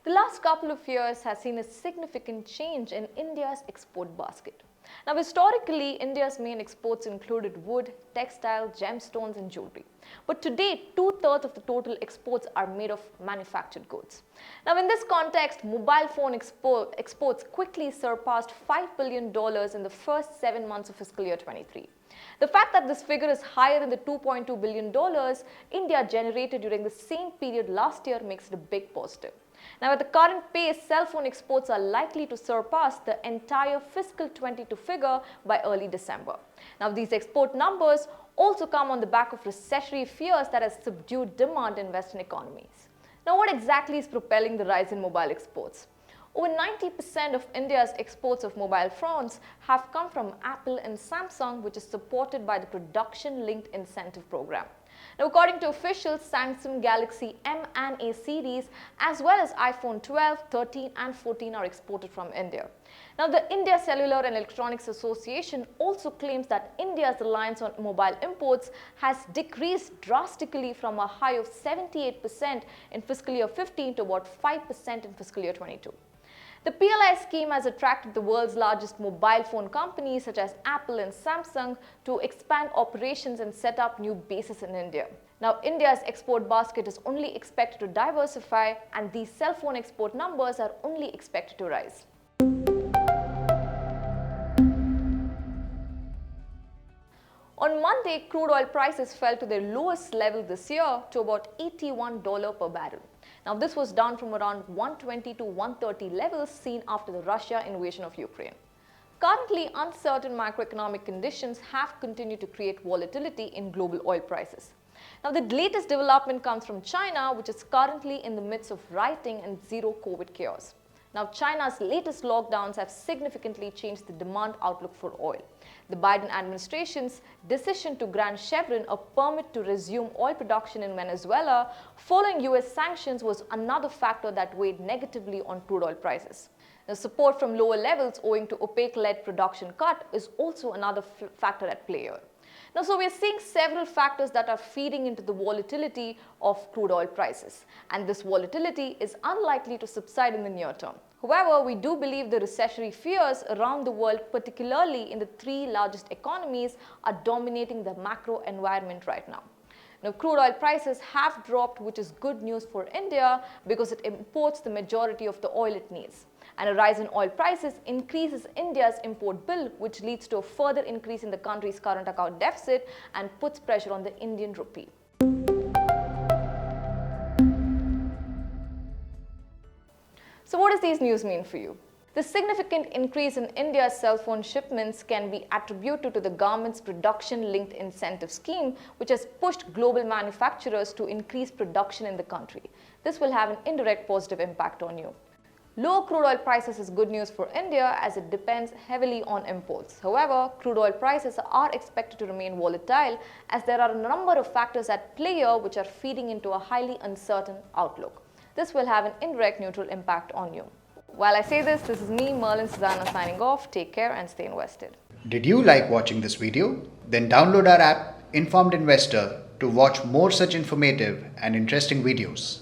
The last couple of years has seen a significant change in India's export basket. Now, historically, India's main exports included wood, textile, gemstones and jewelry. But today, two-thirds of the total exports are made of manufactured goods. Now, in this context, mobile phone exports quickly surpassed $5 billion in the first 7 months of fiscal year 23. The fact that this figure is higher than the $2.2 billion India generated during the same period last year makes it a big positive. Now, at the current pace, cell phone exports are likely to surpass the entire fiscal 22 figure by early December. Now, these export numbers also come on the back of recessionary fears that has subdued demand in Western economies. Now, what exactly is propelling the rise in mobile exports? Over 90% of India's exports of mobile phones have come from Apple and Samsung, which is supported by the Production-Linked Incentive Program. Now, according to officials, Samsung Galaxy M and A series as well as iPhone 12, 13 and 14 are exported from India. Now, the India Cellular and Electronics Association also claims that India's reliance on mobile imports has decreased drastically from a high of 78% in fiscal year 15 to about 5% in fiscal year 22. The PLI scheme has attracted the world's largest mobile phone companies such as Apple and Samsung to expand operations and set up new bases in India. Now, India's export basket is only expected to diversify, and these cell phone export numbers are only expected to rise. On Monday, crude oil prices fell to their lowest level this year to about $81 per barrel. Now, this was down from around 120 to 130 levels seen after the Russia invasion of Ukraine. Currently, uncertain macroeconomic conditions have continued to create volatility in global oil prices. Now, the latest development comes from China, which is currently in the midst of rioting and zero-COVID chaos. Now, China's latest lockdowns have significantly changed the demand outlook for oil. The Biden administration's decision to grant Chevron a permit to resume oil production in Venezuela following US sanctions was another factor that weighed negatively on crude oil prices. The support from lower levels owing to OPEC-led production cut is also another factor at play here. Now, so we are seeing several factors that are feeding into the volatility of crude oil prices, and this volatility is unlikely to subside in the near term. However, we do believe the recessionary fears around the world, particularly in the three largest economies, are dominating the macro environment right now. Now, crude oil prices have dropped, which is good news for India because it imports the majority of the oil it needs. And a rise in oil prices increases India's import bill, which leads to a further increase in the country's current account deficit and puts pressure on the Indian rupee. So what does these news mean for you? The significant increase in India's cell phone shipments can be attributed to the government's Production-Linked Incentive Scheme, which has pushed global manufacturers to increase production in the country. This will have an indirect positive impact on you. Low crude oil prices is good news for India as it depends heavily on imports. However, crude oil prices are expected to remain volatile as there are a number of factors at play here which are feeding into a highly uncertain outlook. This will have an indirect neutral impact on you. While I say this is me, Merlin Susanna, signing off. Take care and stay invested. Did you like watching this video? Then download our app Informed Investor to watch more such informative and interesting videos.